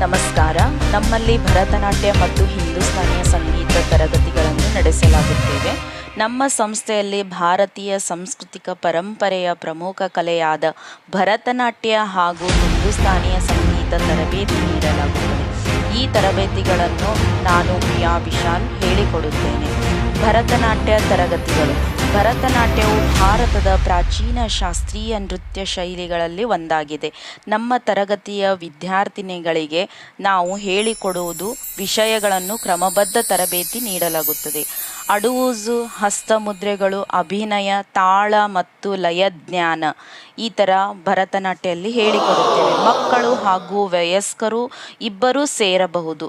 ನಮಸ್ಕಾರ. ನಮ್ಮಲ್ಲಿ ಭರತನಾಟ್ಯ ಮತ್ತು ಹಿಂದೂಸ್ತಾನಿಯ ಸಂಗೀತ ತರಗತಿಗಳನ್ನು ನಡೆಸಲಾಗುತ್ತೇವೆ. ನಮ್ಮ ಸಂಸ್ಥೆಯಲ್ಲಿ ಭಾರತೀಯ ಸಾಂಸ್ಕೃತಿಕ ಪರಂಪರೆಯ ಪ್ರಮುಖ ಕಲೆಯಾದ ಭರತನಾಟ್ಯ ಹಾಗೂ ಹಿಂದೂಸ್ತಾನಿಯ ಸಂಗೀತ ತರಬೇತಿ ನೀಡಲಾಗುತ್ತದೆ. ಈ ತರಬೇತಿಗಳನ್ನು ನಾನು ಪ್ರಿಯಾ ವಿಶಾಲ್ ಹೇಳಿಕೊಡುತ್ತೇನೆ. ಭರತನಾಟ್ಯ ತರಗತಿಗಳು. ಭರತನಾಟ್ಯವು ಭಾರತದ ಪ್ರಾಚೀನ ಶಾಸ್ತ್ರೀಯ ನೃತ್ಯ ಶೈಲಿಗಳಲ್ಲಿ ಒಂದಾಗಿದೆ. ನಮ್ಮ ತರಗತಿಯ ವಿದ್ಯಾರ್ಥಿನಿಗಳಿಗೆ ನಾವು ಹೇಳಿಕೊಡುವುದು ವಿಷಯಗಳನ್ನು ಕ್ರಮಬದ್ಧ ತರಬೇತಿ ನೀಡಲಾಗುತ್ತದೆ. ಅಡುವುದು, ಹಸ್ತಮುದ್ರೆಗಳು, ಅಭಿನಯ, ತಾಳ ಮತ್ತು ಲಯ ಜ್ಞಾನ ಈ ಥರ ಭರತನಾಟ್ಯದಲ್ಲಿ ಹೇಳಿಕೊಡುತ್ತೇವೆ. ಮಕ್ಕಳು ಹಾಗೂ ವಯಸ್ಕರು ಇಬ್ಬರೂ ಸೇರಬಹುದು.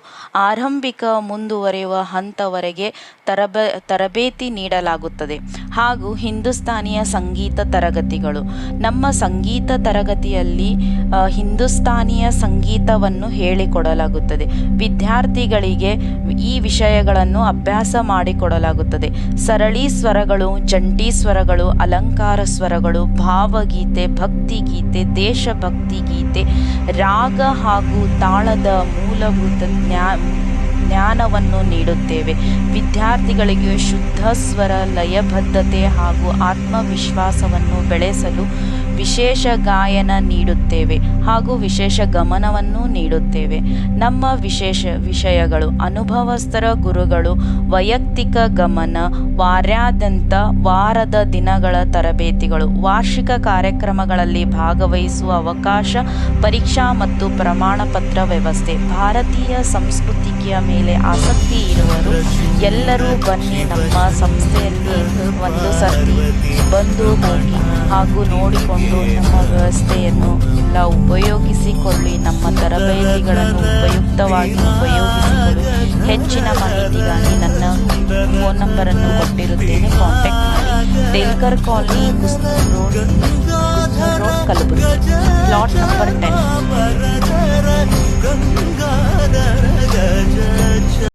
ಆರಂಭಿಕ ಮುಂದುವರೆಯುವ ಹಂತವರೆಗೆ ತರಬೇತಿ ನೀಡಲಾಗುತ್ತದೆ. ಹಾಗೂ ಹಿಂದೂಸ್ತಾನಿಯ ಸಂಗೀತ ತರಗತಿಗಳು. ನಮ್ಮ ಸಂಗೀತ ತರಗತಿಯಲ್ಲಿ ಹಿಂದೂಸ್ತಾನಿಯ ಸಂಗೀತವನ್ನು ಹೇಳಿಕೊಡಲಾಗುತ್ತದೆ. ವಿದ್ಯಾರ್ಥಿಗಳಿಗೆ ಈ ವಿಷಯಗಳನ್ನು ಅಭ್ಯಾಸ ಮಾಡಿಕೊಡಲಾಗುತ್ತದೆ. ಸರಳಿ ಸ್ವರಗಳು, ಜಂಟಿ ಸ್ವರಗಳು, ಅಲಂಕಾರ ಸ್ವರಗಳು, ಭಾವಗೀತೆ, ಭಕ್ತಿಗೀತೆ, ದೇಶಭಕ್ತಿ ಗೀತೆ, ರಾಗ ಹಾಗೂ ತಾಳದ ಮೂಲಭೂತ ಜ್ಞಾನವನ್ನು ನೀಡುತ್ತೇವೆ. ವಿದ್ಯಾರ್ಥಿಗಳಿಗೆ ಶುದ್ಧ ಸ್ವರ, ಲಯಬದ್ಧತೆ ಹಾಗೂ ಆತ್ಮವಿಶ್ವಾಸವನ್ನು ಬೆಳೆಸಲು ವಿಶೇಷ ಗಾಯನ ನೀಡುತ್ತೇವೆ ಹಾಗೂ ವಿಶೇಷ ಗಮನವನ್ನು ನೀಡುತ್ತೇವೆ. ನಮ್ಮ ವಿಷಯಗಳು: ಅನುಭವಸ್ಥರ ಗುರುಗಳು, ವೈಯಕ್ತಿಕ ಗಮನ, ವಾರಾದ್ಯಂತ ವಾರದ ದಿನಗಳ ತರಬೇತಿಗಳು, ವಾರ್ಷಿಕ ಕಾರ್ಯಕ್ರಮಗಳಲ್ಲಿ ಭಾಗವಹಿಸುವ ಅವಕಾಶ, ಪರೀಕ್ಷಾ ಮತ್ತು ಪ್ರಮಾಣ ಪತ್ರ ವ್ಯವಸ್ಥೆ. ಭಾರತೀಯ ಸಂಸ್ಕೃತಿಯ ಮೇಲೆ ಆಸಕ್ತಿ ಇರುವರು ಎಲ್ಲರೂ ಬನ್ನಿ. ನಮ್ಮ ಸಂಸ್ಥೆಯಲ್ಲಿ ಒಂದು ಸರ್ತಿ ಬಂದು ಹೋಗಿ ಹಾಗೂ ನೋಡಿಕೊಂಡು ನಮ್ಮ ವ್ಯವಸ್ಥೆಯನ್ನು ಎಲ್ಲ ಉಪಯೋಗಿಸಿಕೊಳ್ಳಿ. ನಮ್ಮ ತರಬೇತಿಗಳನ್ನು ಉಪಯುಕ್ತವಾಗಿ ಉಪಯೋಗಿಸಿಕೊಳ್ಳಿ. ಹೆಚ್ಚಿನ ಮಾಹಿತಿಗಾಗಿ ನನ್ನ ಫೋನ್ ನಂಬರನ್ನು ಕೊಟ್ಟಿರುತ್ತೇನೆ, ಕಾಂಟ್ಯಾಕ್ಟ್ ಮಾಡಿ. Telkar colony, Kusnoor road, Kalaburagi, plot number 10.